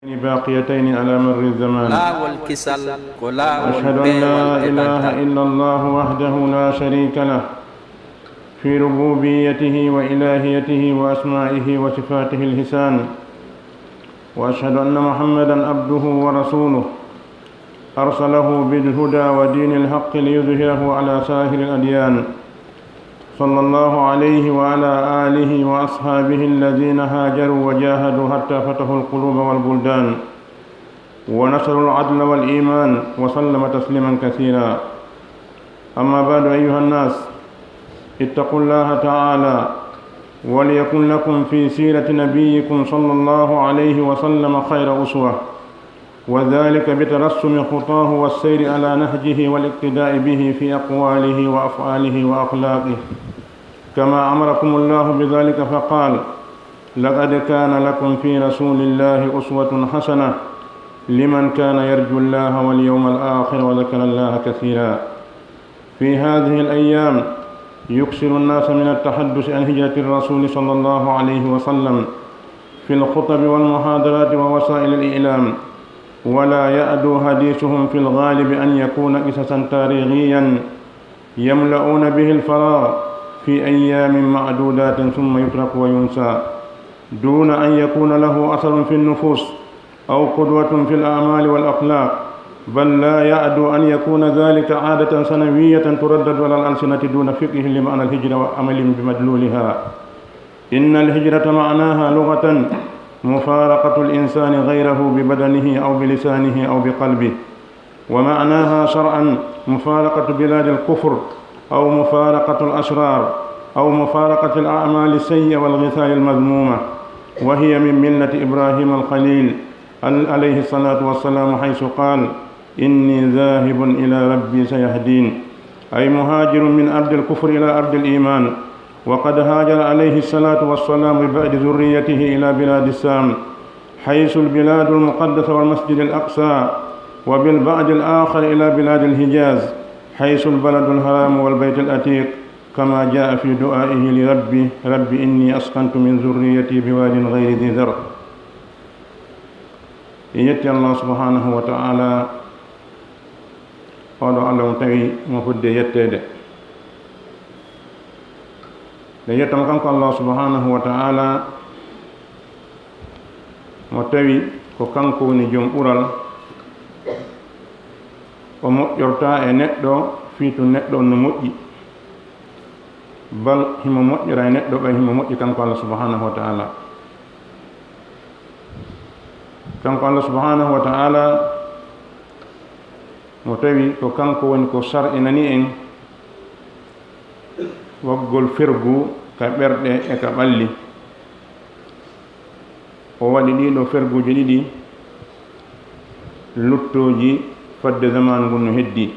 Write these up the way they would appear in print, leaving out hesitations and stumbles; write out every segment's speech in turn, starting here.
باقيتين على مر الزمان. أشهد أن لا إله إلا الله وحده لا شريك له في ربوبيته وإلهيته وأسمائه وصفاته الحسان، وأشهد أن محمدا عبده ورسوله أرسله بالهدى ودين الحق ليظهره على سائر الأديان، صلى الله عليه وعلى آله وأصحابه الذين هاجروا وجاهدوا حتى فتحوا القلوب والبلدان ونشروا العدل والإيمان وسلم تسليما كثيرا. أما بعد، أيها الناس، اتقوا الله تعالى وليكن لكم في سيرة نبيكم صلى الله عليه وسلم خير أسوة، وذلك بترسم خطاه والسير على نهجه والاقتداء به في أقواله وأفعاله وأخلاقه، كما أمركم الله بذلك فقال: لقد كان لكم في رسول الله أسوة حسنة لمن كان يرجو الله واليوم الآخر وذكر الله كثيرا. في هذه الأيام يكثر الناس من التحدث عن هجرة الرسول صلى الله عليه وسلم في الخطب والمحاضرات ووسائل الإعلام، ولا يأدو حديثهم في الغالب أن يكون قصصا تاريخيا يملؤون به الفراغ في أيام معدودات ثم يترك وينسى، دون أن يكون له أثر في النفوس أو قدوة في الأعمال والأخلاق، بل لا يأدو أن يكون ذلك عادة سنوية تردد على الألسنة دون فقه لمعنى الهجرة وعمل بمدلولها. إن الهجرة معناها لغة مفارقة الإنسان غيره ببدنه أو بلسانه أو بقلبه، ومعناها شرعا مفارقة بلاد الكفر أو مفارقة الأشرار أو مفارقة الأعمال السيئة والغثال المذمومة، وهي من ملة إبراهيم الخليل عليه الصلاة والسلام، حيث قال: إني ذاهب إلى ربي سيهدين، أي مهاجر من أرض الكفر إلى أرض الإيمان. وقد هاجر عليه الصلاة والسلام ببعد ذريته إلى بلاد الشام، حيث البلاد المقدسة والمسجد الأقصى، وبالبعد الآخر إلى بلاد الحجاز، حيث البلد الحرام والبيت الأتيق، كما جاء في دعائه لربه: رب إني أسكنت من ذريتي بواد غير ذي زرع. يتي الله سبحانه وتعالى oɗo Allah mo tawi mo fudde yettede nde yettama kanko Allah subhanahu wa ta'ala mo tawi ko kanko woni joom ɓural o moƴƴorta e neɗɗo fiitu neɗɗo no moƴƴi, bal himo moƴƴira e neɗɗo ɓay himo moƴƴi kanko Allah subhanahu wa ta'ala. kanko Allah subhanahu wa ta'ala mo tawi ko kanko woni ko sar'inani en waggol fergu ka ɓerɗe e ka ɓalli. o waɗi ɗiɗo ferguji ɗiɗi luttoji fadde zaman ngun no heddi.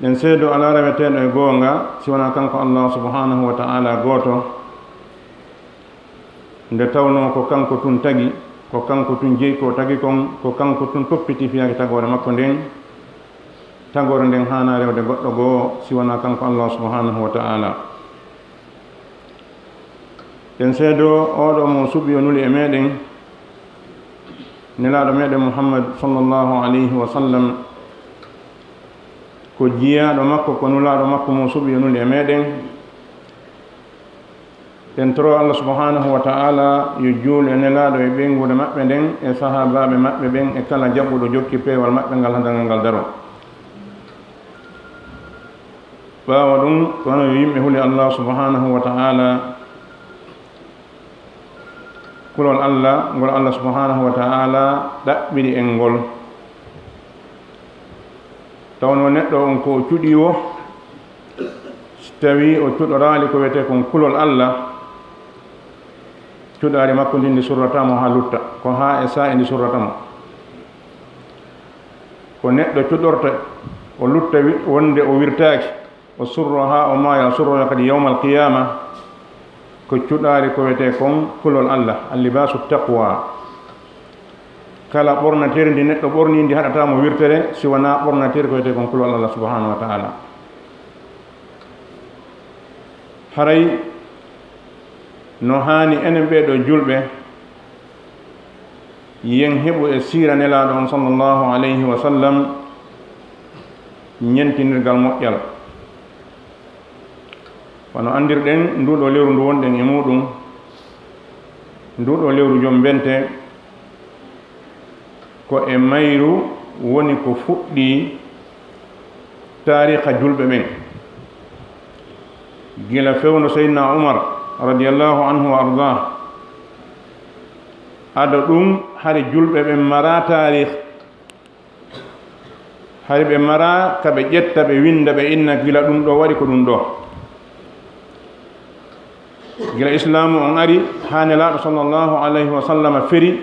ɗen seedo ala reweteɗo e goonga si wona kanko Allah subhanahu wa ta'ala gooto, nde tawno ko kanko tun tagi, ko kanko tun jeyi ko tagi kon, ko kanko tun toppiti fiyaki tagore makko nden. tagore nden hana rewde goɗɗo goo si wona kanko Allah subhanahu wa ta'ala. ɗen seedo oɗo mo suɓi o nuli e meɗen, nelaɗo meɗen Muhammad sallallahu alayhi wa sallam, ko jiyaɗo makko, ko nulaɗo makko mo suɓi o nuli e meɗen. ɗen toro Allah subhanahu wa ta'ala yo juul e nelaɗo e ɓengude maɓɓe nden e sahabaɓe maɓɓe ɓen e kala jaɓɓuɗo jokki peewal maɓɓe ngal handangal ngal daro. ɓaawa ɗum kono yo yimɓe huli Allah subhanahu wa ta'ala, kulol Allah ngol Allah subhanahu wa ta'ala ɗaɓɓiɗi en ngol. tawno neɗɗo on ko o cuɗi o, tawi o cuɗorali ko wiyete kon kulol Allah, cuɗari makko ndi ndi surratamo ha lutta, ko ha e sa'i ndi surratamo. ko neɗɗo cuɗorta o lutta wonde o wirtaki, o surro ha o maya, o surro kadi yawmal qiyama, ko cuɗari ko wiyete kon kulol Allah, allibasu taqwa. kala ɓornatere ndi neɗɗo ɓorni ndi haɗatamo wirtere si wona ɓornatere ko wiyete kon kulol Allah subhanahu wa ta'ala. haray no hani enen ɓeɗo julɓe yen heɓu e siira nelaaɗo on sallllahu alayhi wa sallam ñentinirgal moƴƴal. wono andirɗen nduɗo lewru ndu wonɗen e muɗum, nduɗo lewru jom bente ko e mayru woni ko fuɗɗi tariha julɓe ɓen gila fewno seydna umar radiallahu anhu wa ardah ada ɗum hari julɓe ɓen mara tarih, hari ɓe mara kaɓe ƴetta ɓe winda ɓe inna gila ɗum ɗo waɗi ko ɗum ɗo. gila islamu on ari ha nelaɗo sallllahu alayhi wa sallam feri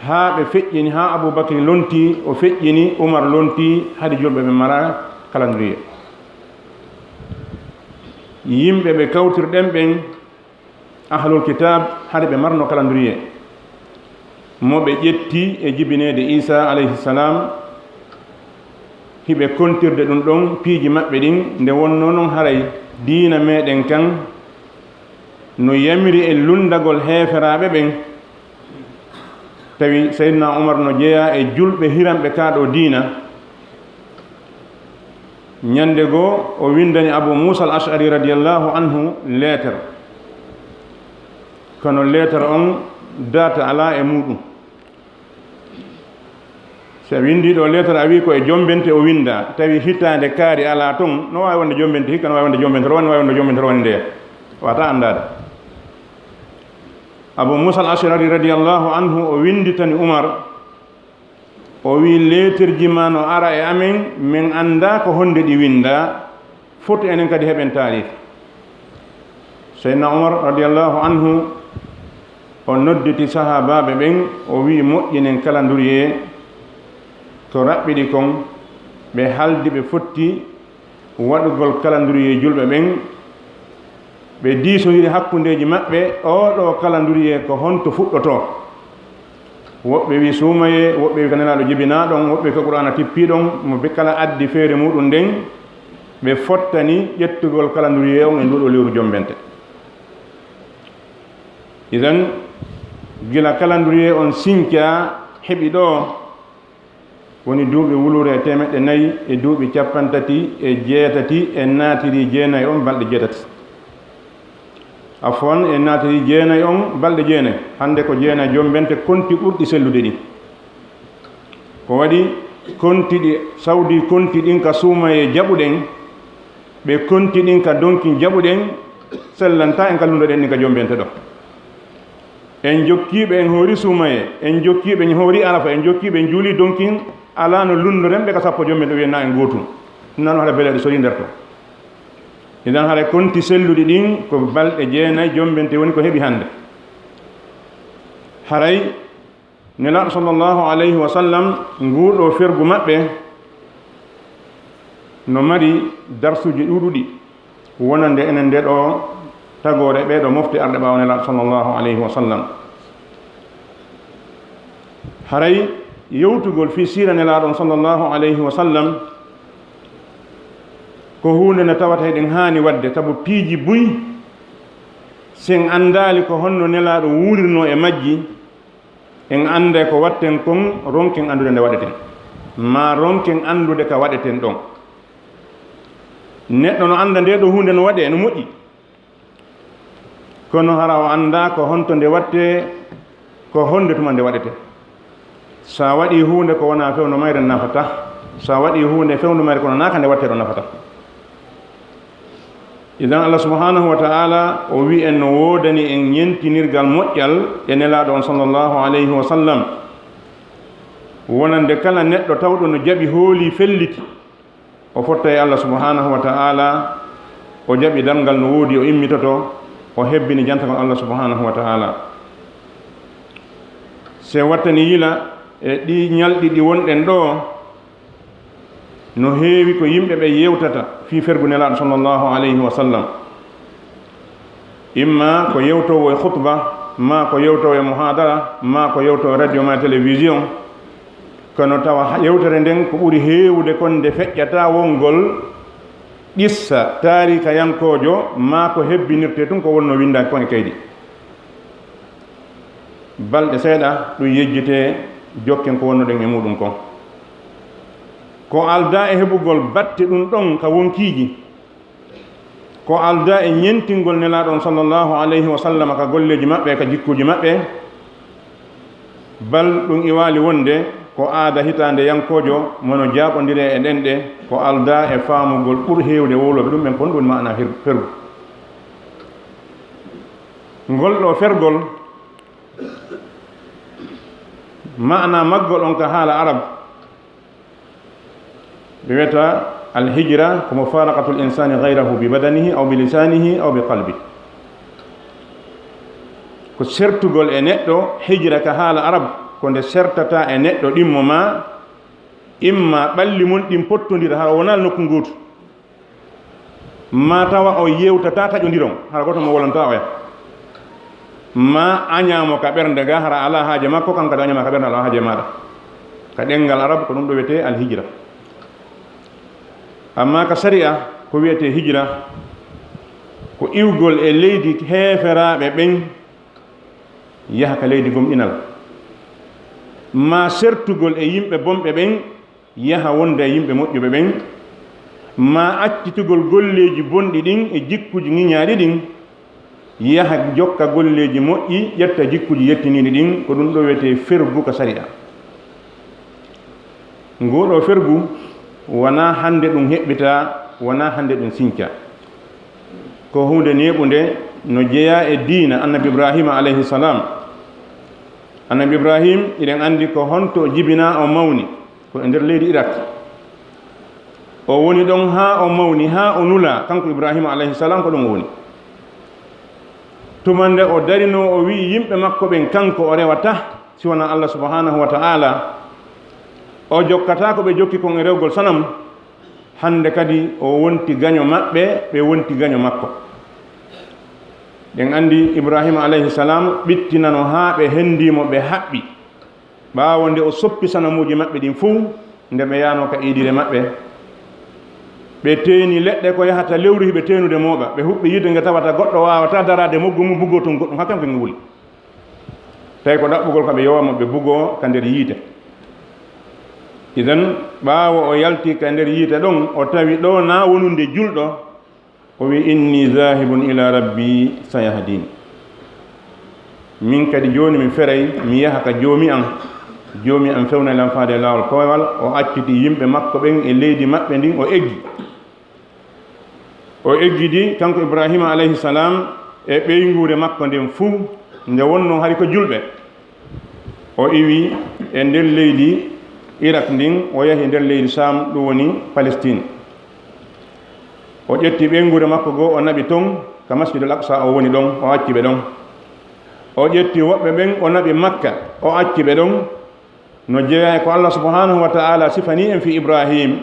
ha ɓe feƴƴini, ha aboubacry lonti o feƴƴini, umar lonti, hade julɓe ɓe mara calendrier. yimɓe ɓe kawtirɗen ɓen ahlul kitab hade ɓe marno calendrier mo ɓe ƴetti e jibinede isa alayhi salam, hiɓe kontirde ɗum ɗon piiji maɓɓe ɗin nde wonno noon haray diina meɗen kan no yamiri e lundagol heeferaɓe ɓen, tawi seydna umar no jeeya e julɓe hiranɓe kaɗo diina. ñande goo o windani abou moussa al ashari radiallahu anhu lettere, kono lettere on data ala e muɗum. so windi ɗo lettere a wi ko e jombente o winda, tawi hittande kaari ala toon, no wawi wonde jombente hikka, no wawi wonde jombente rowani, no wawi wonde jombente rowani ndeya, wata andade. abou moussa al ashari radiallahu anhu o winditani umar, o wi letterji ma no ara e amen min anda ko honde ɗi winda, foto enen kadi heɓen tarih. seydna umar radiallahu anhu o nodditi sahabaɓe ɓen o wi moƴƴinen calendrier to raɓɓiɗi kon ɓe haldi ɓe fotti waɗugol calendrier julɓe ɓen, ɓe diisodiri hakkundeji maɓɓe oɗo calendrier ko honto fuɗɗoto. woɓɓe wi suumaye, woɓɓe wi ko nelaɗo jibinaɗon, woɓɓe ko qur'ana tippiɗon, mo ɓe kala addi feere muɗum nden ɓe fottani ƴettugol calendrier on e nduɗo lewru jombente. idan gila calendrier on sinca heɓi ɗo woni duuɓi wulure e temeɗɗe nayi e duuɓi capantati e jeetati e naatiri jeenayi on balɗe jeetati, afon e naatiri jeenayi on balɗe jeenayi. hande ko jeenayi jombente konti ɓurɗi sellude ɗi, ko waɗi konti ɗi sawdi konti ɗin ka suuma e jaɓuɗen, ɓe konti ɗin ka donki jaɓuɗen sellanta en ka lundoɗen ɗin ka jombente ɗo. en jokkiɓe en hoori suumaye, en jokkiɓe en hoori arafa, en jokkiɓe en juuli donkin ala no lundoren ɓe ka sappo jombente wiyenna en gootum, nano haɗa beleɗe sori nder to. idan haɗa konti selluɗi ɗin ko balɗe jeenayi jombente woni ko heɓi hannde. haray nelaɗo sallllahu alayhi wa sallam nguuɗo fergu maɓɓe no mari darsuji ɗuɗuɗi wonande enen nde ɗo tagore ɓeɗo mofti arɗe ɓawo nelaɗo sallllahu alayhi wa sallam. haray yewtugol fi sira nelaɗon sallllahu alayhi wa sallam ko hunde nde tawata eɗen haani wadde, sabu piiji buy sen andali ko honno nelaɗo wuurirno e majji, en ande ko watten kon ronken andude nde waɗeten, ma ronken andude ka waɗeten ɗon. neɗɗo no anda nde ɗo hunde no waɗe no moƴƴi, kono hara o anda ko honto nde watte, ko honde tuma nde waɗete. sa waɗi hunde ko wona fewno mayre nafata, sa waɗi hunde fewnu mayre kono naka nde watte ɗo nafata. idan allah subhanahu wa ta'ala o wi en no wodani en ñentinirgal moƴƴal e nelaɗo on sallllahu alayhi wa sallam, wonande kala neɗɗo tawɗo no jaɓi hooli felliti o fotta e allah subhanahu wa ta'ala, o jaɓi dalngal no woodi o immitoto, o hebbini jantagol allah subhanahu wa ta'ala. se wattani yila e ɗi ñalɗi ɗi wonɗen ɗo no heewi ko yimɓe ɓe yewtata fi fergu nelaɗo sallllahu alayhi wa sallam, imma ko yewtowo e khutba, ma ko yewtowo e muhadara, ma ko yewtowo e radio ma télévision, kono tawa yewtere nden ko ɓuri heewude kon nde feƴƴata wongol qissa taarika yankojo, ma ko hebbinirte tun ko wonno windaki kon e kaydi. balɗe seeɗa ɗum yejjite jokken ko wonnoɗen e muɗum kon ko alda e heɓugol batte ɗum ɗon ka wonkiiji ko alda e ñentingol nelaɗon sallllahu alayhi wa sallam ka golleji maɓɓe ka jikkuji maɓɓe bal ɗum iwali wonde ko aada hitande yankojo mono jaɓodire e ɗen ɗe ko alda e faamugol ɓuur heewde wowloɓe ɗum ɓen kon ɗum mana fergu ngol ɗo fergol mana maggol on ka haala arab ɓe wiyata alhijra ko mufaraqatu l insani gayrahu bi badanihi aw bi lisanihi aw bi qalbi ko sertugol e neɗɗo hijra ka haala arab ko nde sertata e neɗɗo ɗimmo ma imma ɓalli mum ɗin pottodira hara wonal nokku nguutu ma tawa o yewtata taƴodiron hara goto mo wolonta oya ma añamo ka ɓernde ga hara ala haaje makko kanko kadi añama ka ɓernde ala haaje maɗa ka ɗengal arab ko ɗum ɗo wiyete alhijra amma ka sharia ko wiyete hijra ko iwgol e leydi heeferaɓe ɓen yaha ka leydi gomɗinal ma sertugol e yimɓe bomɓe ɓen yaha wonde e yimɓe moƴƴuɓe ɓen ma accitugol golleji bonɗi ɗin e jikkuji ŋiñaɗi ɗin yaha jokka golleji moƴƴi ƴetta jikkuji yettiniɗi ɗin ko ɗum ɗo wiyete fergu ka sharia ngoɗo fergu wona hande ɗum heɓɓita wona hande ɗum sinca ko hunde neɓude no jeeya e diina annabi ibrahima alayhi salam annabi ibrahim iɗen andi ko honto jibina o mawni ko e nder leydi irak o woni ɗon ha o mawni ha o nula kanko ibrahima alayhi salam ko ɗum o woni tumande o darino o wi yimɓe makko ɓen kanko o rewata siwona allah subhanahu wa ta'ala o jokkata ko ɓe jokki kon e rewgol sanam hande kadi o wonti gaño maɓɓe ɓe wonti gaño makko ɗen andi ibrahima alayhi salam ɓittinano ha ɓe hendimo ɓe haɓɓi ɓawo nde o soppi sanamuji maɓɓe ɗin fuu nde ɓe yano ka iidire maɓɓe ɓe teeni leɗɗe ko yahata lewru hiɓe teenude mooɓa ɓe huɓɓi yidde nge tawata goɗɗo wawata darade moggu mum buggo ton goɗɗum hakkam ko nge wuli tawi ko ɗaɓɓugol kam ɓe yowama ɓe buggo ka nder yiite idan ɓaawo o yalti ka nder yiite ɗon o tawi ɗo na wonunde julɗo o wi inni zahibun ila rabbi sayahdini min kadi joni mi feray mi yaha ka joomi an fewnalan faade laawol kowal o acciti yimɓe makko ɓen e leydi maɓɓe ndin o eggidi kanko ibrahima alayhi salam e ɓeyngure makko nden fuu nde wonno hari ko julɓe o iwi e nder leydi irak ndin o yahi nder leydi sam ɗum woni palestine o ƴetti ɓeyngure makko goo o naɓi ton ka masjidul aqsa o woni ɗon o acci ɓe ɗon o ƴetti woɓɓe ɓen o naɓi makka o acci ɓe ɗon no jeeya ko allah subhanahu wa ta'ala sifani en fi ibrahim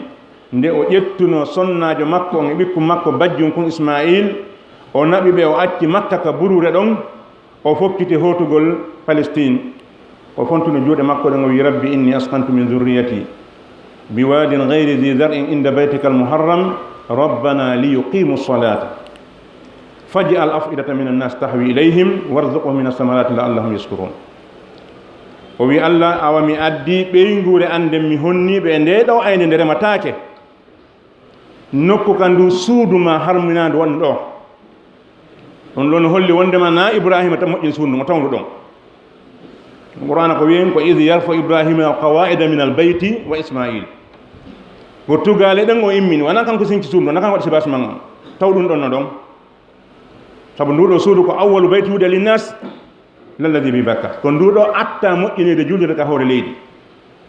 nde o ƴettuno sonnajo makko on e ɓikku makko bajjum kon ismail o naɓi ɓe o acci makka ka burure ɗon o fokkiti hotugol palestine o fontuno juuɗe makko ɗen o wi rabbi inni askantu min zurriyati biwadin gayri zi zar'in inda baytika almuharram rabbana liyuqimu salata faj'al af'idata min annas tahwi ilayhim warzuqhum min asamarati la'allahum yashkurun o wi allah awa mi addi ɓeygure anden mi honniɓe e nde ɗo ayne nde rematake nokku ka ndu suuduma harminadu wonde ɗo ɗum ɗon holli wondema na ibrahima ta moƴƴin suudu mo tawndu ɗon qur'ana ko wiyen ko id yarfa ibrahima alqawaida min albayti wa ismail ko tugale ɗen o immini wona kanko sinci suudu wona kanko waɗi sibasman on taw ɗum ɗon no ɗon saabu nduɗo suudu ko awwalu bayti hude linnas lalladi bi bakka ko nduɗo atta moƴƴinede julde ka hawre leydi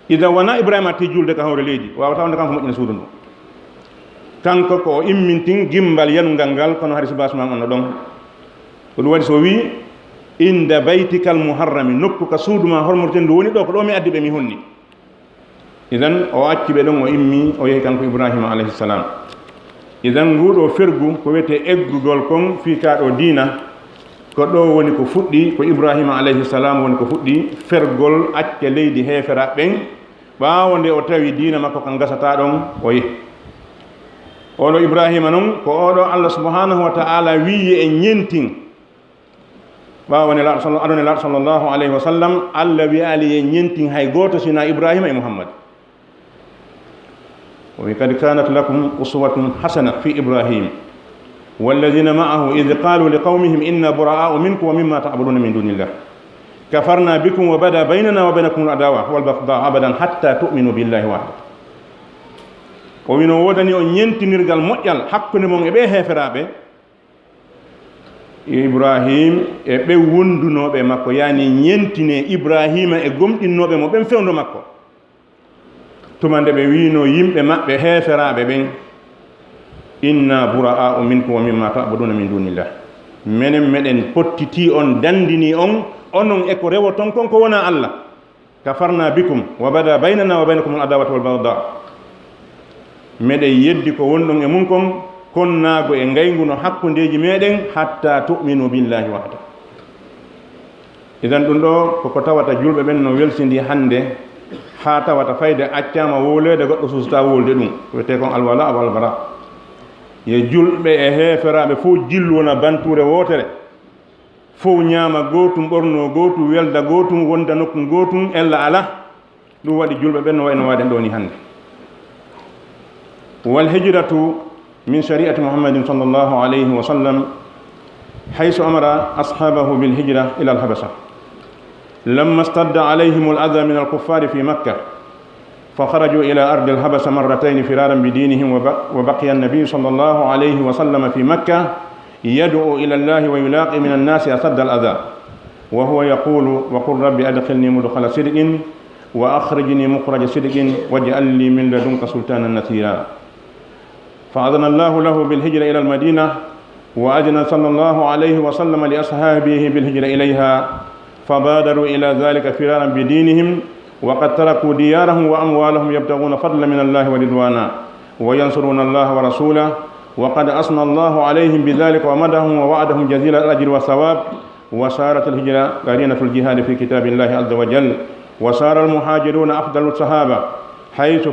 idan wona ibrahima atti julde ka hawre leydi wawata wonde kanko moƴƴina suudu ndu kanko ko immintin gimbal yanungal ngal kono hari sibasman on no ɗon ko ɗum waɗi so wi inda baytikal muharrami nokku ka suuduma hormorten ndu woni ɗo ko ɗo mi addi ɓe mi honni idan o acci ɓe ɗon o immi o yehi kanko ibrahima alayhi salam idan nguɗo fergu ko wiyete eggugol kon fiikaɗo diina ko ɗo woni ko fuɗɗi ko ibrahima alayhi salam woni ko fuɗɗi fergol acce leydi heefera ɓen ɓaawo nde o tawi diina makko kan gasata ɗon o yehi oɗo ibrahima noon ko oɗo allah subhanahu wa ta'ala wiye e ñentin ɓawa aɗone laɗo sallllahu alayhi wa sallam allah wi ali ye ñentin hay goto sina ibrahima e muhammad o wi kad kanat lakum uswatun hasana fi ibrahim walladina ma'ahu id qalu liqawmihim inna bura'a'u minkum wa mimma ta'buduna min dunillah kafarna bikum wa bada baynana wa baynakum al-adawa wal baghdha abadan hatta tu'minu billahi wahda o wino wodani o ñentinirgal moƴƴal hakkunde mon e ɓe heferaɓe ibrahim e ɓe wondunoɓe makko yani ñentine ibrahima e gomɗinnoɓe mo ɓen fewndo makko tumande ɓe wino yimɓe maɓɓe heferaɓe ɓen inna bura'a'u minkum wa mimma ta'buduna min dunillah menen meɗen pottiti on dandini on onon eko rewoton kon ko wona allah kafarna bikum wa bada baynana wa baynakum al-adawatu wal baghdha meɗen yeddi ko wonɗon e mun kon konnaago e ngayguno hakkundeji meɗen hatta tu'minu billahi wahda idan ɗum ɗo koko tawata julɓe ɓen no welsidi hannde ha tawata fayde accama wolede goɗɗo susta wolde ɗum wiyete kon alwala wal bara ye julɓe e heferaɓe fof jillu wona banture wotere fof ñaama gotum ɓorno gotum welda gotum wonda nokku gotum ella ala ɗum waɗi julɓe ɓen no wayno waɗen ɗo ni hannde wal hijratu min shari'ati muhammadin sallallahu alayhi wa sallam haythu amara ashabahu bil hijra ila al habasha lamma istadda alayhim al adha min al kuffar fi makkah فخرجوا إلى أرض الحبشة مرتين فرارا بدينهم وبقي النبي صلى الله عليه وسلم في مكة يدعو إلى الله ويلاقي من الناس أشد الأذى وهو يقول وقل ربي أدخلني مدخل صدق وأخرجني مخرج صدق واجعل لي من لدنك سلطانا نصيرا فأذن الله له بالهجرة إلى المدينة وأذن صلى الله عليه وسلم لأصحابه بالهجرة إليها فبادروا إلى ذلك فرارا بدينهم وقد تركوا ديارهم وأموالهم يبتغون فضلا من الله ورضوانا وينصرون الله ورسوله وقد أثنى الله عليهم بذلك ومدهم ووعدهم جزيل الأجر والثواب وصارت الهجرة قرينة الجهاد في كتاب الله عز وجل وصار المهاجرون أفضل الصحابة حيث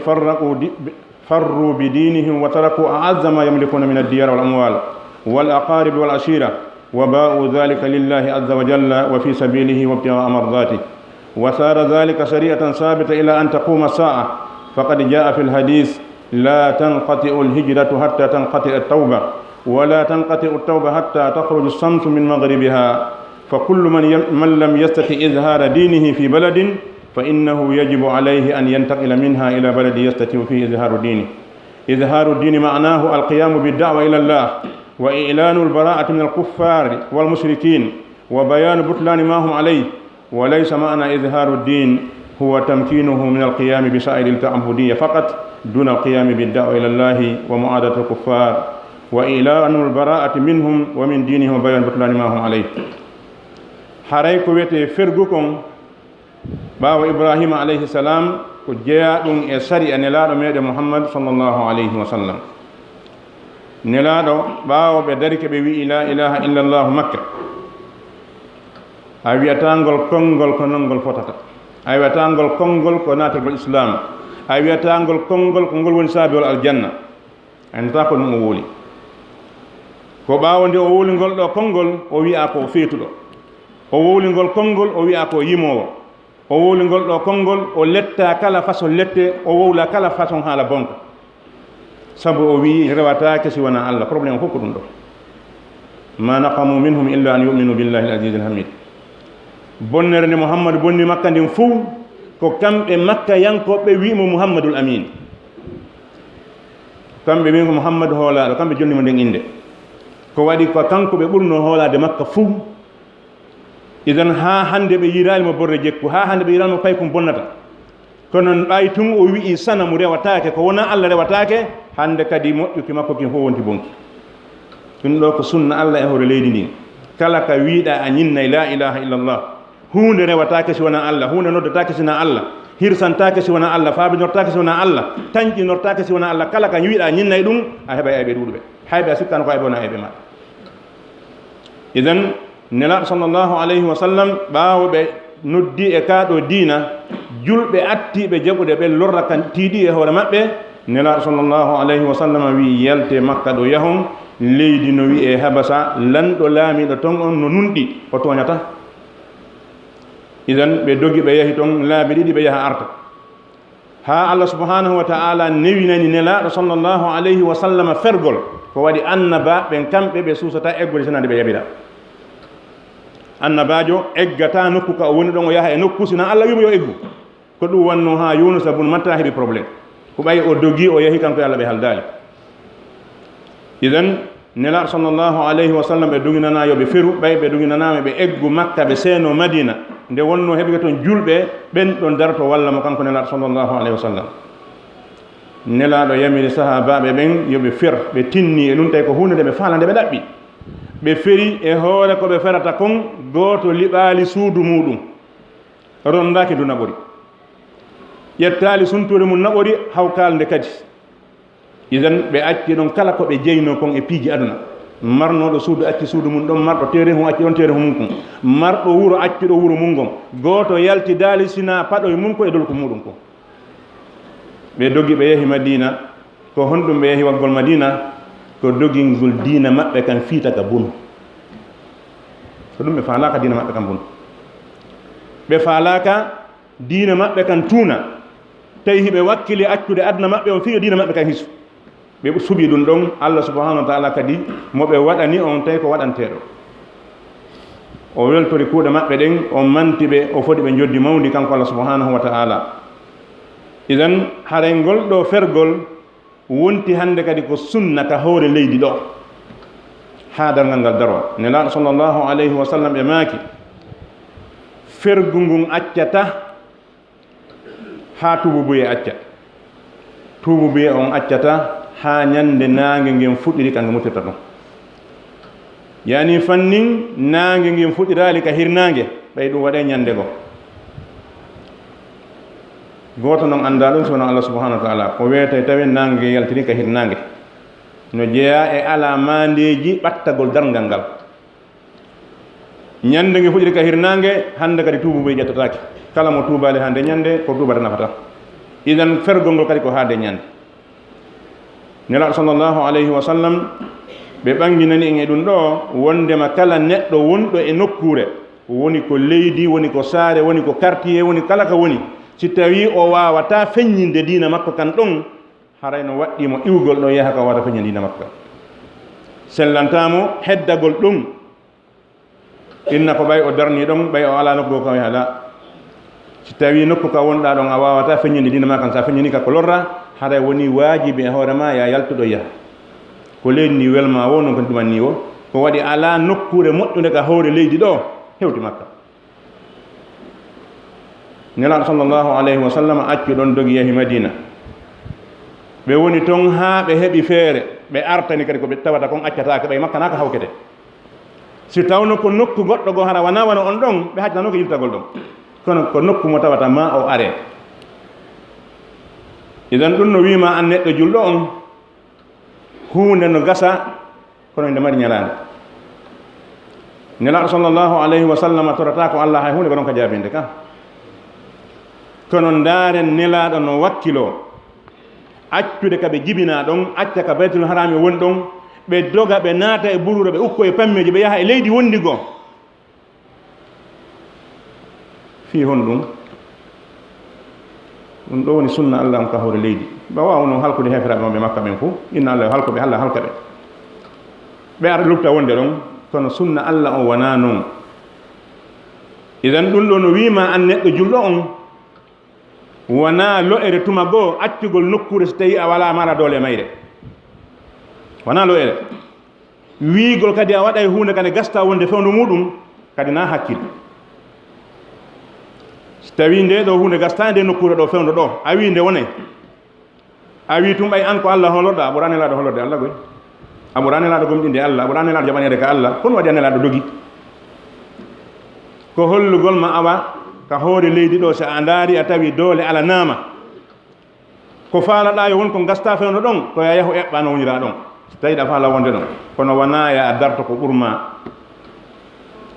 فروا بدينهم وتركوا أعز ما يملكون من الديار والأموال والأقارب والعشيرة وباءوا ذلك لله عز وجل وفي سبيله وابتغاء مرضاته وصار ذلك شريعة ثابتة إلى أن تقوم الساعة فقد جاء في الحديث لا تنقطع الهجرة حتى تنقطع التوبة ولا تنقطع التوبة حتى تخرج الشمس من مغربها فكل من لم يستطع إظهار دينه في بلد فإنه يجب عليه أن ينتقل منها إلى بلد يستطيع فيه إظهار دينه. إظهار الدين معناه القيام بالدعوة إلى الله وإعلان البراءة من الكفار والمشركين وبيان بطلان ما هم عليه وليس معنى إظهار الدين هو تمكينه من القيام بسائر التعبدية فقط دون القيام بالدعوة إلى الله ومعادة الكفار وإعلان البراءة منهم ومن دينهم وبيان بطلان ما هم عليه. حريك ويتي فرقكم باو إبراهيم عليه السلام كجاء سري نلاد ميد محمد صلى الله عليه وسلم نلاد باو بدرك بوي لا إله إلا الله مكة a wiyatangol konngol ko nongol fotata a wiyatangol konngol ko naatagol islam a wiyatangol konngol ko ngol woni saabiyol aljanna annata ko ɗum o wooli ko ɓaawo nde o woolingol ɗo konngol o wiya ko feetuɗo o woolingol konngol o wiya ko yimowo o woolingol ɗo konngol o letta kala façon lette o wowla kala façon haala bonka sabu o wi rewatake si wona allah probléme fof ko ɗum ɗo ma naqamu minhum illa an yuminu billahi al-aziz al-hamid bonnere nde mouhammadou bonni makka ndin fof ko kamɓe makka yankoɓe wimo mouhammadoul amin kamɓe wi ko mouhammadou hoolaɗo kamɓe jonnimo nden inde ko waɗi ko kanko ɓe ɓurno hoolade makka fof idan ha hande ɓe yiralimo borre jekku ha hande ɓe yiralimo paykum bonnata kono ɓay tun o wi'i sana mo rewatake ko wona allah rewatake hande kadi moƴƴuki makko kin fof wonti bonki ɗum ɗo ko sunna allah e hoore leydi ndin kala ka wiiɗa a ñinnay la ilaha illallah hunde rewatake si wona allah hunde noddatake sina allah hirsantake si wona allah faabinortake si wona allah tañƴinortake si wona allah kala ka wiiɗa ñinnay ɗum a heɓa ayɓe ɗuɗɓe hayɓe a sikkano ko ayɓe wona ayɓe maɗa idan nelaɗo sallllahu alayhi wa sallam ɓaawɓe noddi e kaaɗo diina julɓe attiɓe jaɓude ɓe lorra kan tiiɗi e hoore maɓɓe nelaɗo sallllahu alayhi wa sallam wi yelte makka ɗo yahon leydi no wi'e habasa lanɗo laamiɗo ton on no nunɗi o toñata. idan ɓe dogi ɓe yahi ton laabi ɗiɗi ɓe yaha arta ha Allah subhanahu wa ta'ala newinani nelaɗo sallllahu alayhi wa sallam fergol ko waɗi annaba ɓen kamɓe ɓe suusata eggude sinade ɓe yaɓira. annabajo eggata nokku ka o woni ɗon o yaha e nokku sina Allah wimo yo eggu, ko ɗum wanno ha Yunusa bun Matta heɓi probléme ko ɓayi o dogi o yahi kanko e Allah ɓe haldali. idan nelaɗo sallllahu alayhi wa sallam ɓe doginana yoɓe feru ɓay ɓe doginanama ɓe eggu Makka ɓe seeno Madina nde wonno heɓi toon julɓe ɓen ɗon darto walla mo kanko nelaɗo sallllahu alayhi wa sallam. nelaɗo yamiri sahabaɓe ɓen yoɓe fer ɓe tinni e ɗum tawi ko hunde nde ɓe faala nde ɓe ɗaɓɓi ɓe feri e hoore ko ɓe ferata kon gooto liɓaali suudu muɗum rondaki du naɓori ƴettaali suntude mum naɓori hawkalde kadi. idan ɓe acci ɗon kala ko ɓe jeyno kon e piiji aduna. marnoɗo suudu acci suudu mum ɗon, marɗo teere hum acci ɗon teere mum kon, marɗo wuro acci ɗo wuro mum gon, gooto yalti daali sina paɗoye mum ko e dolko muɗum kon. ɓe dogi ɓe yahi Madina ko honɗum ɓe yahi waggol Madina ko dogingol diina maɓɓe kan fiitaka bunu. ko ɗum ɓe faalaka diina maɓɓe kan bunu, ɓe faalaka diina maɓɓe kan tuuna, tawi hiɓe wakkili accude aduna maɓɓe on fiyo diina maɓɓe kan hisu. ɓe suɓi ɗum ɗon Allah subhanahu wa ta'ala kadi moɓe waɗani on tawi ko waɗanteɗo o weltori kuuɗe maɓɓe ɗen o manti ɓe o foti ɓe joddi mawdi kanko Allah subhanahu wa ta'ala. idan harengol ɗo fergol wonti hande kadi ko sunna ka hoore leydi ɗo ha dargal ngal daro. nelaɗo sallllahu alayhi wa sallam ɓe maaki fergu ngun accata ha tububuye acca, tububuye on accata ha ñande naange ngen fuɗɗiri kange mutirta ɗum. yani fannin naange ngen fuɗɗirali ka hirnaange ɓay ɗum waɗe ñande go gooto noon annda ɗum sono Allah subhanahu wa ta'ala ko wiyete tawi naange yaltiri ka hirnaange no jeeya e ala mandeji ɓattagol darngal ngal. ñande nge fuɗɗiri ka hirnaange hande kadi tububuye ƴettatake, kala mo tuubali hande ñande ko tuubata nafata. idan fergol ngol kadi ko haade ñande. nelaɗo sallllahu alayhi wa sallam ɓe ɓanginani en e ɗum ɗo wondema kala neɗɗo wonɗo e nokkure, woni ko leydi, woni ko saare, woni ko quartier, woni kala ka woni, si tawi o wawata feññinde diina makko kan ɗon harayno waɗɗimo iwgol ɗo yaha ka wawata feññinde diina makko kan, sellantamo heddagol ɗum inna ko ɓay o darni ɗon ɓay o ala nokku ka yahala. si tawi nokku ka wonɗa ɗon a wawata feññinde diina ma kan, sa feññini ka ko lorra haɗa woni waajibi e hoore ma ya yaltuɗo yaha ko leydi ndi welma wo non ko ɗumanni o ko waɗi ala nokkure moƴƴude ka hoore leydi ɗo hewti Makka. nelaɗo sallllahu alayhi wa sallam accu ɗon dogi yahi Madina, ɓe woni toon ha ɓe heɓi feere ɓe artani kadi ko ɓe tawata kon accatake ɓay Makka naka hawkete. si tawno ko nokku goɗɗo go hara wana wona on ɗon ɓe haccanano ko yiltagol ɗon, kono ko nokku mo tawata ma o are. idan ɗum no wima an neɗɗo julɗo on hunde no gasa kono nde mari ñalande. nelaɗo sallllahu alayhi wa sallam torata ko Allah hay hunde ko ɗon ka jaabinde ka, kono ndaaren nelaɗo no wakkilo accude ka ɓe jibina ɗon, acca ka baytul harami woni ɗon, ɓe doga ɓe naata e bururo ɓe ukko e pammeji ɓe yaha e leydi wondi go fi hon ɗum ɗum ɗo woni sunna Allah on ka hoore leydi. ɓe wawno halkude heferaɓe maɓe Makka ɓen fof, inna Allah halkoɓe Allah halka ɓe ɓe ara lufta wonde ɗon, kono sunna Allah on wona noon. idan ɗum ɗo no wima an neɗɗo julɗo on wona lo'ere tuma goo accugol nokkure so tawi a wala mara doole mayre, wona lo'ere. wiigol kadi a waɗa e hunde kadi gasta wonde fewndo muɗum kadi na hakkil. so tawi nde ɗo hunde gasta nde nokkure ɗo fewndo ɗo a wi nde wonay, a wi tum ɓay an ko Allah holorɗa, a ɓurani laaɗo holorde Allah koy, a ɓurani laaɗo gomɗinde Allah, a ɓurani laaɗo jaɓanede ka Allah, kono waɗi anne laaɗo dogi. ko hollugol ma awa ka hoore leydi ɗo so a ndaari a tawi doole ala naama ko faalaɗa yo won ko gasta fewno ɗon ko ya yahu eɓɓa no wonira ɗon so tawi ɗa faala wonde ɗon, kono wona ya a darto ko ɓurma.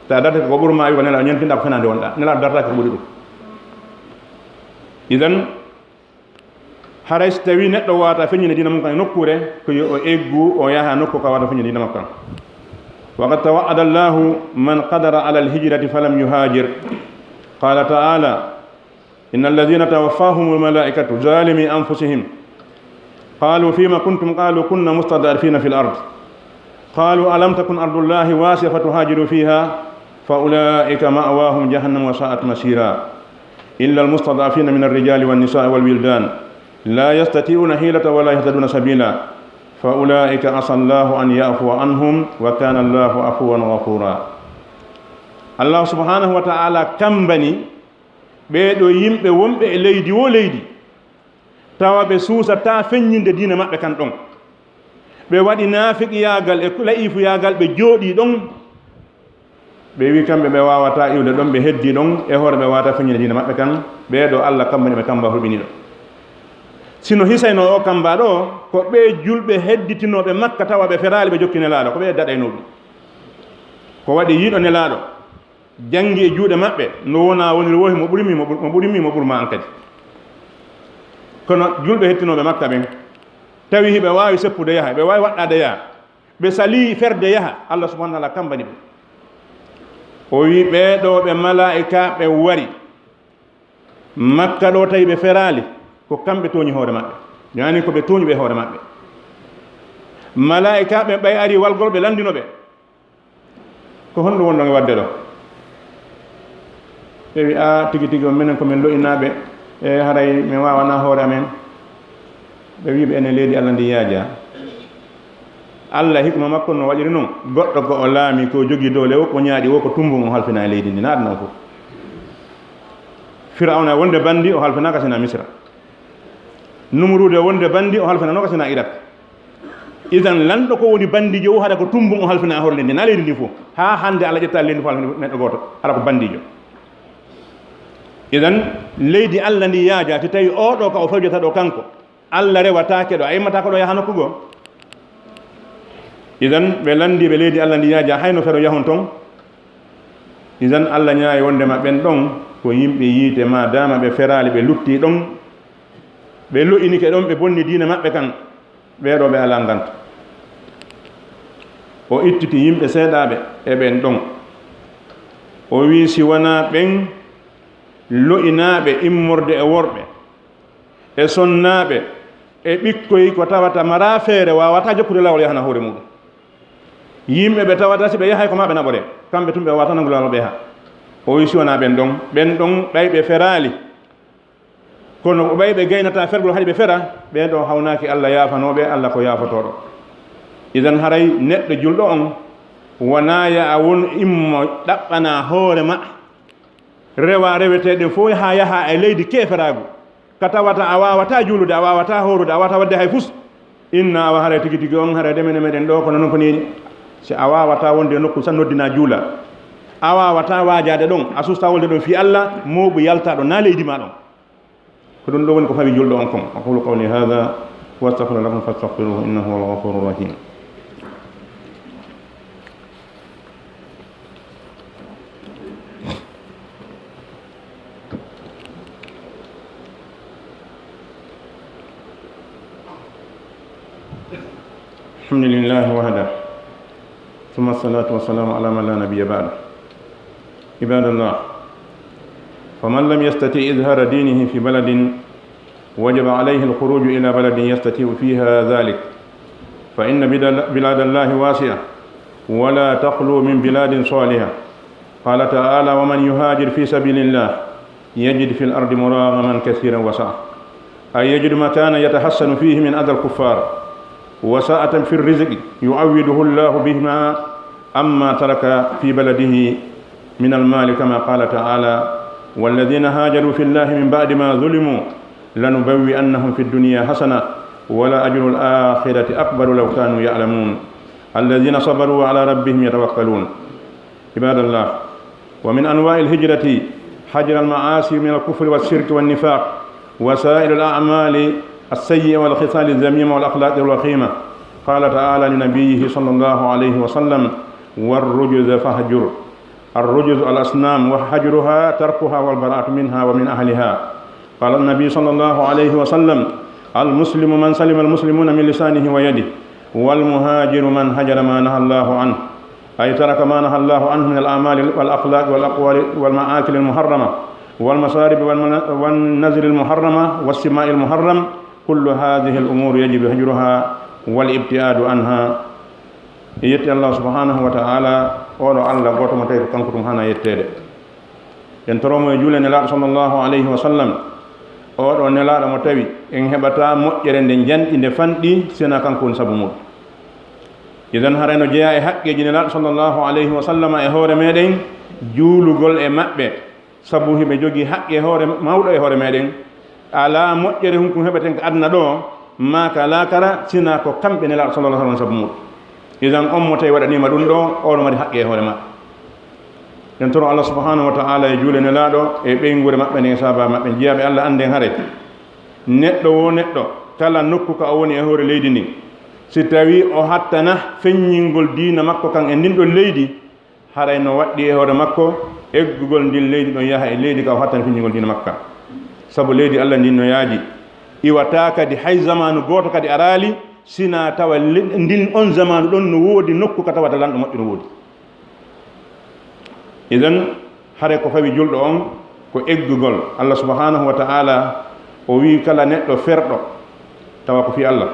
ta darta ko ɓurma wi ko nelaɗo ñentinɗa ko fenande wonɗa, nelaɗo dartaki ko ɓuri ɗum. idan haray so tawi neɗɗo wawata feññinde dina mum kan e nokkure ko yo o eggu o yaha nokku ka wawata feññinde dina makko kan وقد توعد الله من قدر على الهجرة فلم يهاجر قال تعالى إن الذين توفاهم الملائكة ظالمي أنفسهم قالوا فيما كنتم قالوا كنا مستضعفين في الأرض قالوا ألم تكن أرض الله واسعة فتهاجروا فيها فأولئك مأواهم جهنم وساءت مسيرا إلا المستضعفين من الرجال والنساء والولدان لا يستطيعون حيلة ولا يهتدون سبيلا فأولئك عسى الله أن يعفو عنهم وكان الله عفوا غفورا الله سبحانه وتعالى كمبني ɓeɗo yimɓe wonɓe e leydi wo leydi tawa ɓe suusata feññinde diina maɓɓe kan ɗon ɓe waɗi naafiqiyagal e la'ifuyagal ɓe jooɗi ɗon ɓe wi kamɓe ɓe wawata iwde ɗon ɓe heddi ɗon e hoore ɓe wawata feññinde diina maɓɓe kan ɓeɗo Allah kambani ɓe kamba hulɓini ɗo sino hisayno o kamba ɗo ko ɓe julɓe hedditinoɓe makka tawa ɓe ferali ɓe jokki nelaɗo ko ɓe daɗayno ɗum ko waɗi yiɗo nelaɗo jangi e juuɗe maɓɓe no wona woniri wohi mo ɓurimi mo ɓurma an kadi kono julɓe hettinoɓe makka ɓen tawi hiɓe wawi seppude yaha ɓe wawi waɗɗade yaha ɓe sali ferde yaha Allah subhanahu wa taala kambani ɓe o wi ɓeɗo ɓe malaika ɓe wari makka ɗo tawi ɓe ferali ko kamɓe tooñi hoore maɓɓe yani ko ɓe tooñi ɓe hoore maɓɓe malaika ɓe ɓay ari walgol ɓe landino ɓe ko honɗum wonɗon e wadde ɗo ɓe wi a tigi tigi o minen komin lo'inaɓe e haray min wawana hoore amen ɓe wiɓe ene leydi Allah ndi yaaja Allah hikma makko no waɗiri noon goɗɗo ko o laami ko jogii doole o ko ñaaɗi o ko tumbu o halfina e leydi ndi na aduna fof Firawna wonde bandi o halfina kasina Misra Numurude wonde bandi o halfina no kasina Irak idan lanɗo ko woni bandijo o haɗa ko tumbu o halfina e hoore leydi na leydi ndi fof ha hande Allah ƴetta leydi fof halfina neɗɗo goto haɗa ko bandijo idan leydi Allah ndi yaaja te tawi oɗo ka o fawjata ɗo kanko Allah rewatake ɗo a immata ko ɗo yaha nokku goo idan ɓe landiɓe leydi Allah ndi yaaja hayno fero yahon toon idan Allah ñaayi wondema ɓen ɗon ko yimɓe yiite ma dama ɓe ferali ɓe lutti ɗon ɓe lo'inike ɗon ɓe bonni diina maɓɓe kan ɓeɗo ɓe ala nganta o ittiti yimɓe seeɗaɓe e ɓen ɗon o wi si wona ɓen lo'inaɓe immorde e worɓe e sonnaɓe e ɓikkoy ko tawata mara feere wawata jokkude lawol yahana hoore muɗum yimɓe ɓe tawata si ɓe yahay ko maɓe naɓore kamɓe tum ɓe wawata nangu lawol ɓe ha o wi si wona ɓen ɗon ɓay ɓe ferali kono ɓay ɓe gaynata fergol haɗi ɓe fera ɓen ɗo hawnaki Allah yafanoɓe Allah ko yafotoɗo idan haray neɗɗo julɗo on wona ya a won immo ɗaɓɓana hoore ma rewa reweteɗen fof ha yaha e leydi keferagu ka tawata a wawata juulude a wawata horude a wawata wadde hay fus inna awa haray tigi tigi on haray demene meɗen ɗo kono noon ko nini si a wawata wonde nokku tan noddina juula a wawata wajade ɗon a susta wolde ɗon fi Allah mawɓe yalta ɗo na leydi ma ɗon ko ɗum ɗo woni ko fawi julɗo on kon aqulu qawli hada wa astaghfiru lakum fastaghfiruhu innahu huwal ghafurur rahim الحمد لله وحده ثم الصلاة والسلام على من لا نبي بعده عباد الله فمن لم يستطع إظهار دينه في بلد وجب عليه الخروج إلى بلد يستطيع فيها ذلك فإن بلاد الله واسعة ولا تخلو من بلاد صالحة قال تعالى ومن يهاجر في سبيل الله يجد في الأرض مراغما كثيرا وسعة أي يجد مكانا يتحسن فيه من أذى الكفار وساءة في الرزق يعوده الله بهما أما ترك في بلده من المال كما قال تعالى والذين هاجروا في الله من بعد ما ظلموا لنبوئنهم في الدنيا حسنة ولا أجر الآخرة أكبر لو كانوا يعلمون الذين صبروا على ربهم يتوكلون عباد الله ومن أنواع الهجرة حجر المعاصي من الكفر والشرك والنفاق وسائر الأعمال السيئة والخصال الذميمة والأخلاق الوخيمة قال تعالى لنبيه صلى الله عليه وسلم والرجز فهجر الرجز الأصنام وحجرها تركها والبراءة منها ومن أهلها قال النبي صلى الله عليه وسلم المسلم من سلم المسلمون من لسانه ويده والمهاجر من هجر ما نهى الله عنه أي ترك ما نهى الله عنه من الأعمال والأخلاق والأقوال والمآكل المحرمة والمشارب والنزل المحرمة والسماء المحرم كل هذه الأمور يجب هجرها والابتعاد عنها يتي الله سبحانه وتعالى ولو الله غوتو متي كانكم هنا يتede en toromo e juule nelaaɗo sallllahu alayhi wa sallam oɗo nelaaɗo mo tawi en heɓata moƴƴere nde janɗi nde fanɗi sena kanko woni sabu muɗum idan harayno jeeya e haqqeji nelaaɗo sallllahu alayhi wa sallam e hoore meɗen juulugol e maɓɓe sabu hiɓe jogii haqqe hoore mawɗo e hoore meɗen ala moƴƴere hunkum heɓeten ko aduna ɗo ma ka laakara sina ko kamɓe nelaaɗo sallallah sallam sabu muɗum idan on mo tawi waɗanima ɗum ɗo oɗo mari haqqe e hoore maɓɓe en toro Allah subhanahu wa ta'ala e juule nelaaɗo e ɓeygure maɓɓe ne sahaba maɓɓe jeeyaɓe Allah anden hare neɗɗo wo neɗɗo kala nokku ka o woni e hoore leydi ndi si tawi o hattana feññingol diina makko kan e ndin ɗon leydi haray no waɗɗi e hoore makko eggugol ndin leydi ɗon yaha e leydi ka o hattana feññingol diina makko kan sabu leydi Allah ndin no yaaji iwata kadi hay zamanu gooto kadi araali sina tawa ndin on zamanu ɗon no woodi nokku ka tawata lanɗo moƴƴo no woodi idan hare ko fawi julɗo on ko eggugol Allah subhanahu wa ta'ala o wi kala neɗɗo ferɗo tawa ko fi Allah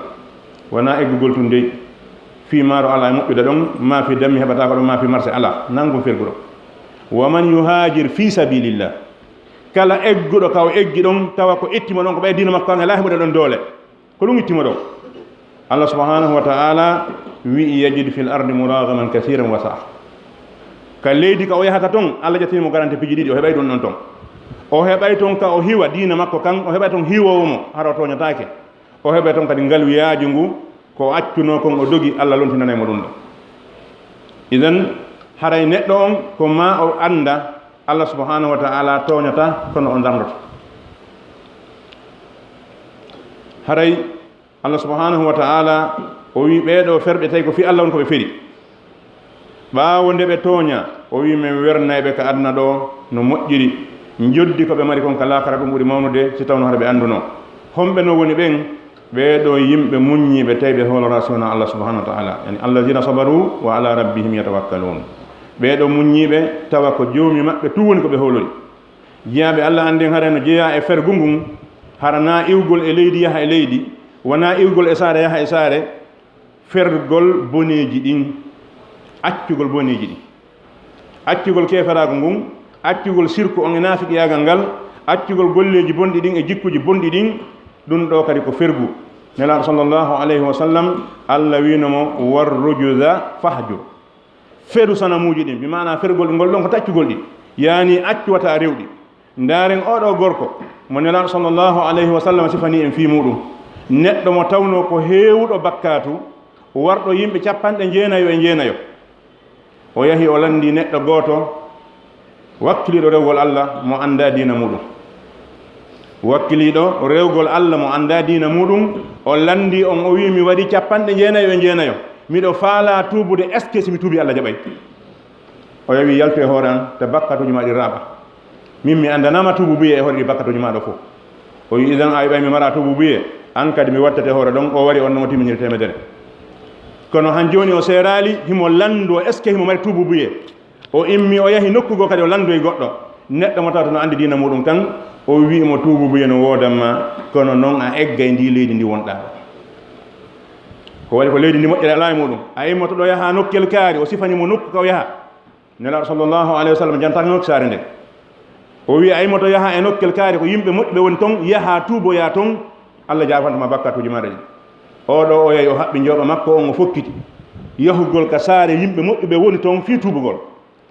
wona eggugol tun dey fi maaro ala e moƴƴude ɗon ma fi dammi heɓata ko ɗon ma fi marché ala nangum ferguɗo wa man yuhajir fi sabilillah kala egguɗo kaw eggi ɗon tawa ko ittima ɗon ko ɓay dina makko kan ala heɓude ɗon doole ko ɗum ittima ɗon Allah subhanahu wa ta'ala wi yajid fil ardi muragaman kathiran wa sa'a ka leydi ka o yahata toon Allah ƴettinimo garante piji ɗiɗi o heɓay ɗon ɗon toon o heɓay toon ka o hiwa diina makko kan o heɓay toon hiwowomo hara o toñatake o heɓay toon kadi ngalwiyaji ngu ko accuno kon o dogi Allah lontinanaymo ɗum ɗo idan haray neɗɗo on ko ma o anda Allah subhanahu wa ta'ala toñata kono o dardoto haray Allah subhanahu wa ta'ala o wi ɓeeɗo ferɓe tawi ko fi Allah on ko ɓe feri ɓaawo nde ɓe tooña o wi min wernayɓe ka aduna ɗo no moƴƴiri joddi ko ɓe mari kon ka laakara ɗum ɓuri mawnude si tawno hara ɓe annduno homɓe no woni ɓen ɓeeɗo yimɓe muññiɓe tawi ɓe hoolorationa Allah subhanahu wa ta'ala yani allahina sabaru wa ala rabbihim yatawakkalun ɓeeɗo muññiɓe tawa ko joomi maɓɓe tu woni ko ɓe hoolori jeyaɓe Allah annden hara no jeeya e fergu ngun harana iwgol e leydi yaha e leydi wona iwgol e saare yaha e saare fergol boneeji ɗin accugol boneeji ɗi accugol keferago ngun accugol sirku on e naafiqiyagal ngal accugol golleji bonɗi ɗin e jikkuji bonɗi ɗin ɗum ɗo kadi ko fergu nelaaɗo sallllahu alayhi wa sallam Allah winomo warrujuda fahjur feru sanamuji ɗin bimana fergol ngol ɗon ko taccugol ɗi yani accuwata rewɗi ndaren oɗo gorko mo nelaaɗo sallllahu alayhi wa sallam sifani en fi muɗum neɗɗo mo tawno ko heewuɗo bakkatu warɗo yimɓe capanɗe jeenayo e jeenayo o yahi o landi neɗɗo gooto wakkiliɗo rewgol Allah mo anda diina muɗum wakkiliɗo rewgol Allah mo anda diina muɗum o landi on o wi mi waɗi capanɗe jeenayo e jeenayo miɗo faala tuubude est ce que simi tuubi Allah jaɓay o yawi yaltu e hoore an te bakkatuji ma ɗi raaɓa min mi andanama tuubu buye e hoore ɗi bakkatuji maɗo fof o wi idan a wiɓay mi mara tuubu buye an kadi mi wattate hoore ɗon o wari on nomo timiniri temedere kono han joni o seerali himo lando est ce que himo mari tuubu buye o immi o yahi nokkugo kadi o lando e goɗɗo neɗɗo mo tawta no andi diina muɗum kan o wiimo tuubu buye no wodanma kono noon a egga e ndi leydi ndi wonɗa ko waɗi ko leydi ndi moƴƴere ala e muɗum a immoto ɗo yaha nokkel kaari o sifanimo nokku ka o yaha nelaɗo sallllahu alayhi wa sallam jantaka nokki saare nde o wi a immoto yaha e nokkel kaari ko yimɓe moƴƴuɓe woni toon yaha tuuboya toon Allah jafantama bakkatuji maɗa ɗi oɗo o yehi o haɓɓi jooɓa makko on o fokkiti yahugol ka saare yimɓe moƴƴuɓe woni toon fii tuubugol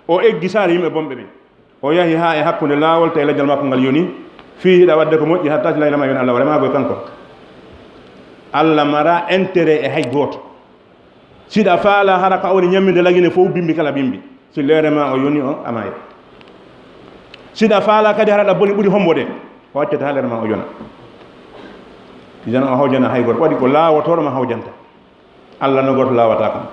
o eggi saare yimɓe bonɓe ɓe o yahi ha e hakkude laawol tawi lejjal makko ngal yoni fii hiɗa wadde ko moƴƴi hatta silaynama yoni Allah waremago e kanko Allah mara intérêt e hay gooto siɗa faala hara ka woni ñamminde lagine fof bimbi kala bimbi si leerema o yoni o amaye siɗa faala kadi haraɗa boni ɓuri hombode o accete ha leerema o yona idan o hawjana hay goto waɗi ko laawotoɗo ma hawjanta Allah no goto laawata kam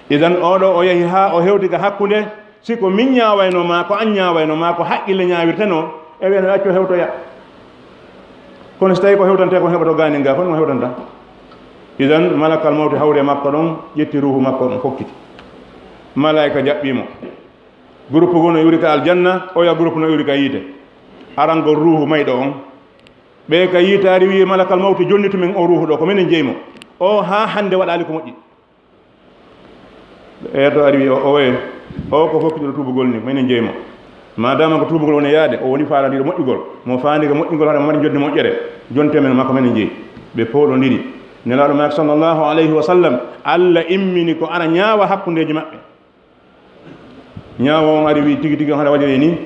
idan oɗo o yahi ha o hewti ka hakkude siko min ñaawayno ma ko an ñaawayno ma ko haqqille ñaawirteno e wiyano acco hewtoya kono so tawi ko hewtante ko heɓato gani nga kono mo hewtanta idan malakal mawti hawre makko ɗon ƴetti ruhu makko ɗon hokkiti malaika jaɓɓimo groupe gono yuri ka aljanna oya groupe no yuri ka yiite arangol ruhu mayɗo on ɓe ka yiitaari wi malakal mawti jonnitu men o ruhu ɗo ko minen jeymo o ha hande waɗali ko moƴƴi to ari wi o waye o ko hokkitiɗo tubugol ni minen jeymo madama ko tubugol woni yaade o woni faaladiɗo moƴƴugol mo faandi ko moƴƴugol haɗa mbaɗi jodde moƴƴere jonte men makko minen jeeyi ɓe pooɗodiri nelaɗo mak sallllahu alayhi wa sallam allah immini ko ana ñaawa hakkundeji maɓɓe ñaawa on ari wi tigi tigi on haɗa waɗiri ni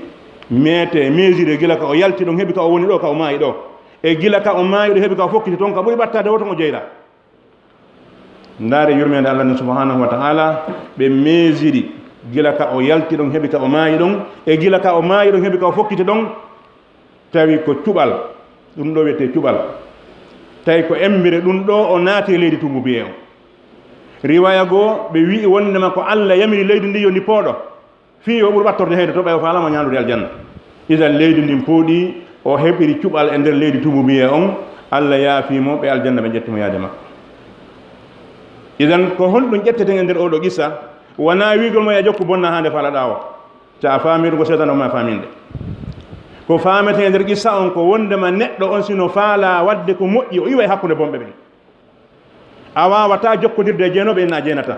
meete mesure gila ka o yalti ɗon heeɓi ka o woni ɗo ka o maayi ɗo e gila ka o maayi ɗo heeɓi ka o fokkiti toon ka ɓuri ɓattade woto o jeyɗa ndaare yurmede allah ni subhanahu wa taala ɓe mesiri gila ka o yalti ɗon heeɓi ka o maayi ɗon e gila ka o maayi ɗon heeɓi ka o fokkiti ɗon tawi ko cuɓal ɗum ɗo wiyete cuɓal tawi ko embire ɗum ɗo o naati e leydi tumbu biye o riwaya goo ɓe wi wondema ko allah yamiri leydi ndi yo ndi pooɗo fii o ɓuri ɓattorde heyde to ɓay o faalama ñaanude aljanna idan leydi ndin pooɗi o heɓiri cuɓal e nder leydi tumbu biye on allah yaafimo ɓe aljanna ɓe ƴettimo yaade makko idan ko honɗum ƴetteten e nder oɗo qissa wona wigol mo ya jokku bonna hande faalaɗa o sa a faamiɗo ko seetan oma faaminde ko faamete e nder qissa on ko wondema neɗɗo on sino faala wadde ko moƴƴi o iwa e hakkude bonɓe ɓen a wawata jokkodirde e jeenoɓe inna jeenata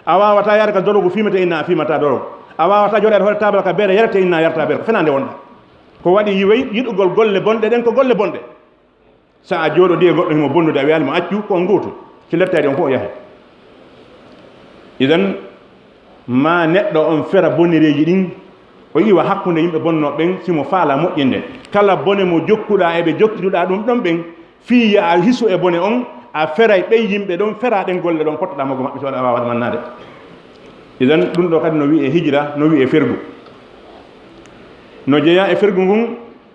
a wawata yaade ka dorogu fimete inna a fimata dorogo a wawata joɗade hoore tabala ka beere yarete inna yarta beere ko fenande wonɗa ko waɗi yiwey yiɗugol golle bonɗe ɗen ko golle bonɗe sa a jooɗodi e goɗɗo himo bonnude a wiyalimo accu ko on guutu si lettade on fof o yahe idan ma neɗɗo on fera bonnereji ɗin o iwa hakkunde yimɓe bonnoɓe ɓen simo faala moƴƴinde kala bone mo jokkuɗa eɓe jokkituɗa ɗum ɗon ɓen fii ya a hisu e bone on a feray ɓen yimɓe ɗon fera ɗen golle ɗon pottoɗa mogo maɓɓe so waɗa wawaɗe mannade idan ɗum ɗo kadi no wi e hijra no wi e fergu no jeeya e fergu ngun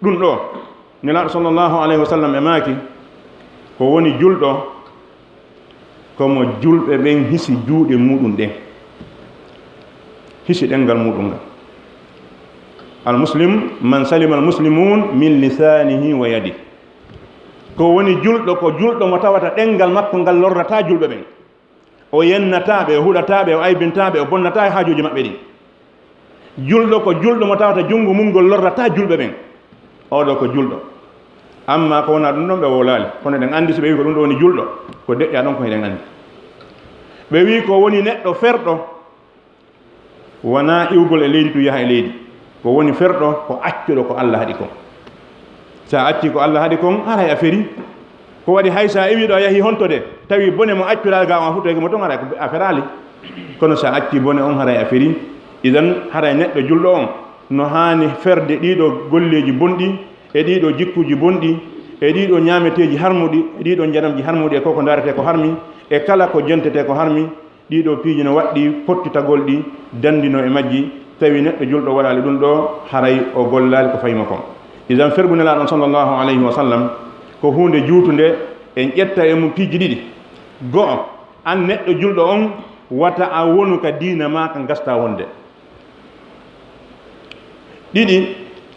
ɗum ɗo nelaɗo sallllahu alayhi wa sallam e maaki ko woni julɗo komo julɓe ɓen hisi juuɗe muɗum ɗen hisi ɗengal muɗum ngal almuslim man salima almuslimun min lisanihi wa yadi ko woni julɗo ko julɗo mo tawata ɗengal makko ngal lorrata julɓe ɓen o yennataɓe o huɗataɓe o aybintaɓe o bonnata e haajuji maɓɓe ɗi julɗo ko julɗo mo tawata junngo mum ngol lorrata julɓe ɓen oɗo ko julɗo amma ko wona ɗum ɗon ɓe wowlali kono eɗen andi so ɓe wi ko ɗum ɗo woni julɗo ko deƴƴa ɗon ko eɗen andi ɓe wi ko woni neɗɗo ferɗo wona iwgol e leydi tu yaha e leydi ko woni ferɗo ko accuɗo ko allah haɗi kon sa acci ko allah haɗi kon haray a feri ko waɗi hay sa iwiɗo a yahi hontode tawi bone mo accuɗa ga on futtoyke mo ton haray a ferali kono sa acci bone on haray a feri idan haray neɗɗo julɗo on no hani ferde ɗiɗo golleji bonɗi e ɗiɗo jikkuji bonɗi e ɗiɗo ñameteji harmuɗi e ɗiɗo janamji harmuɗi e koko darete ko harmi e kala ko jentete ko harmi ɗiɗo piiji no waɗɗi pottitagol ɗi dandino e majji tawi neɗɗo julɗo waɗali ɗum ɗo haray o gollali ko fayima kon idan fergunelaɗon sallllahu alayhi wa sallam ko hunde juutunde en ƴetta e mum piiji ɗiɗi go'o an neɗɗo julɗo on wata a wonu ka diina ma ka gasta wonde ɗiɗi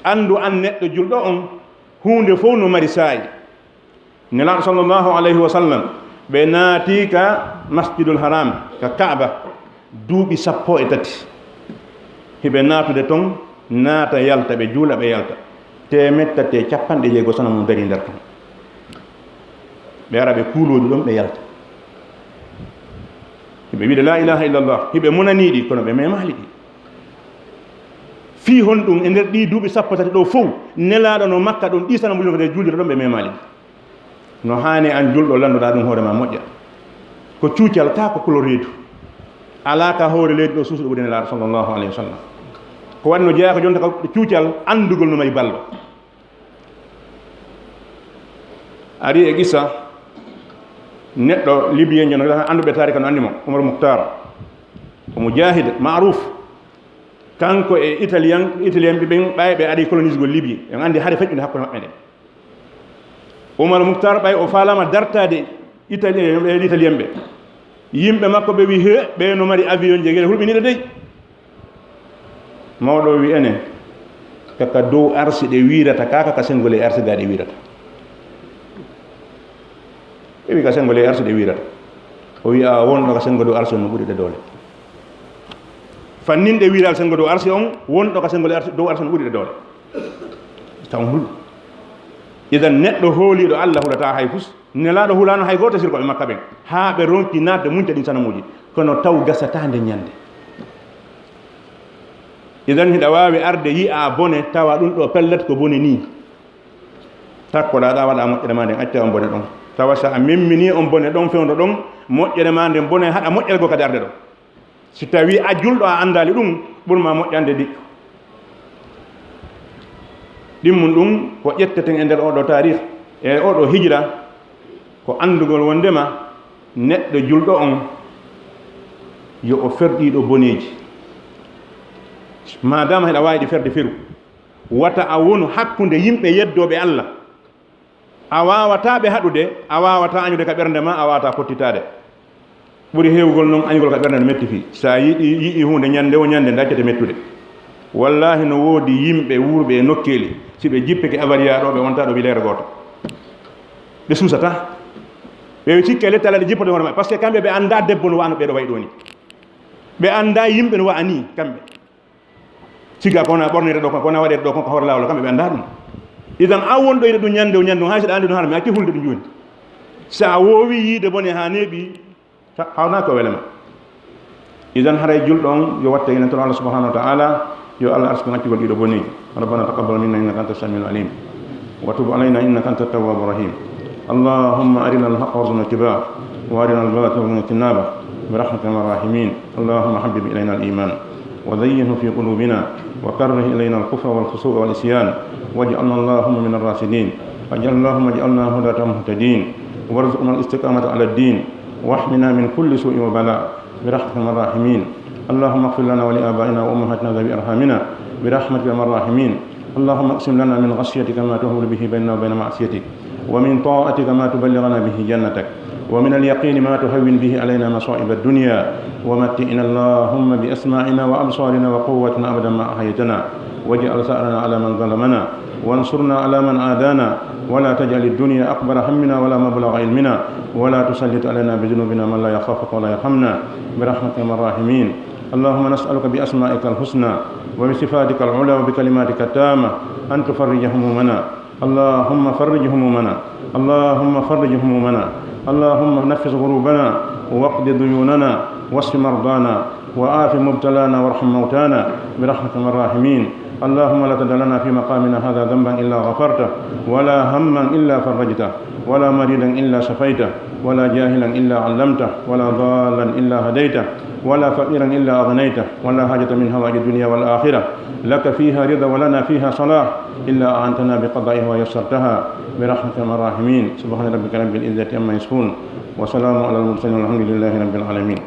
andu an neɗɗo julɗo on hunde fof no mari saayi nelaɗo sallllahu alayhi wa sallam ɓe naati ka masjidul haram ka kaaba duuɓi 13 hiɓe naatude toon naata yalta ɓe juula ɓe yalta temettate capanɗe jeego sana mum dari nder toon ɓe ara ɓe kuuloji ɗon ɓe yalta hiɓe wiide la ilaha illallah hiɓe munaniɗi kono ɓe memali ɗi fii hon ɗum e nder ɗi duuɓi 13 ɗo fof nelaɗo no makka ɗon ɗi sana mum de juulira ɗon ɓe memali ɗi no hani an julɗo landuɗa ɗum hoorema moƴƴa ko cuucal ka ko kulo reedu ala ka hoore leydi ɗo suusuɗo ɓuri nelaɗo sallllahu alayhi wa sallam ko waɗi no jeeya ko jonta ko cuucal andugol no mari ballo ari e qissa neɗɗo libyen jono anduɓe tarika no andimo Oumar Moukhtar ko mujahid maruf kanko e italien ɓe ɓen ɓay ɓe ari colonise gol Libye en andi haade feƴƴude hakkude maɓɓe nde Oumar Moukhtar ɓay o falama dartade italien ɓe yimɓe makko ɓe wi he ɓe no mari avion je gueɗe hulɓiniɗe dey mawɗo wi ene kaka dow arsi ɗe wirata kaka ka sengole arsi ga ɗe wirata ɓe wi ka sengo le arsude wirata o wi'a wonɗo ka sengo dow arsi on no ɓuriɗe doole fanninɗe wiiral sengo dow arsi on wonɗo ka sengo dow arsi on no ɓuriɗe doole taw hul idan neɗɗo hooliɗo Allah hulata hay fus nelaɗo hulano hay goto sirkoɓe makka ɓen ha ɓe ronki nadde munta ɗin sanamuji kono taw gasatande ñande idan hiɗa wawi arde yi'a bone tawa ɗum ɗo pellet ko bone ni takkoɗaɗa waɗa moƴƴere ma nden acca on bone ɗon tawa sa a memmini on bone ɗon fewdo ɗon moƴƴere ma nden bone haɗa moƴƴere go kadi arde ɗo si tawi a julɗo a andali ɗum ɓurma moƴƴande ɗiɗɗo ɗimmum ɗum ko ƴetteten e nder oɗo tarih e oɗo hijra ko andugol wondema neɗɗo julɗo on yo o ferɗiɗo boneji madama heɗa wawi ɗi ferde feru wata a wonu hakkude yimɓe yeddoɓe Allah a wawata ɓe haɗude a wawata añude ka ɓernde ma a wawata pottitade ɓuri hewgol noon añugol ka ɓernde no metti fi sa yiɗi hunde ñande o ñande daccete mettude wallahi no woodi yimɓe wurɓe e nokkeli si ɓe jippeke avaria ɗo ɓe wonta ɗo wileere goto ɓe suusata ɓe cikke lettala ɗe jippode hoore ma par ce que kamɓe ɓe anda debbo no wano ɓeɗo wayi ɗo ni ɓe anda yimɓe no wa'a ni kamɓe siga kona ɓornede ɗo kona waɗede ɗo konko hoore lawol kamɓe ɓe anda ɗum idan an wonɗo yiɗe ɗum ñande o ñande hay saɗa andi ɗum haɗa mi acci hulde ɗum joni sa wowi yiide bone ha neeɓi hawna ko welema idan haray julɗo on yo watte enen toon Allah subhanahu wa ta'ala yo Allah arsuku ngaccugol ɗiɗo boneji rabbana taqabbal minna innaka anta samiul alim wa tub alayna innaka anta tawwabur rahim اللهم أرنا الحق وارزقنا اتباعه وأرنا الباطل وارزقنا اجتنابه برحمتك يا الراحمين اللهم حبب إلينا الإيمان وزينه في قلوبنا وكره إلينا الكفر والفسوق والعصيان واجعلنا اللهم من الراشدين اللهم اجعلنا هداة مهتدين وارزقنا الاستقامة على الدين واحمنا من كل سوء وبلاء برحمتك يا الراحمين اللهم اغفر لنا ولآبائنا وأمهاتنا ذوي أرحامنا برحمتك يا الراحمين اللهم اقسم لنا من خشيتك ما تهول به بيننا وبين معصيتك ومن طاعتك ما تبلغنا به جنتك ومن اليقين ما تهون به علينا مصائب الدنيا ومتئنا اللهم بأسماعنا وأبصارنا وقوتنا أبدا ما أحيتنا واجعل ثأرنا على من ظلمنا وانصرنا على من عادانا ولا تجعل الدنيا أكبر همنا ولا مبلغ علمنا ولا تسلط علينا بذنوبنا من لا يخافك ولا يرحمنا برحمتك يا الراحمين اللهم نسألك بأسمائك الحسنى وبصفاتك العلى وبكلماتك التامة أن تفرج همومنا اللهم فرج همومنا اللهم فرج همومنا اللهم نفس غروبنا واقض ديوننا واشف مرضانا وآف مبتلانا وارحم موتانا برحمتك يا الراحمين اللهم لا تدع لنا في مقامنا هذا ذنبا إلا غفرته ولا هما إلا فرجته ولا مريضا إلا شفيته ولا جاهلا إلا علمته ولا ضالا إلا هديته ولا فقيرا إلا أغنيته ولا حاجة من هوائج الدنيا والآخرة لك فيها رضا ولنا فيها صلاح إلا أعنتنا بقضائها ويسرتها برحمتك يا الراحمين سبحان ربك رب العزة عما يصفون وسلام على المرسلين والحمد لله رب العالمين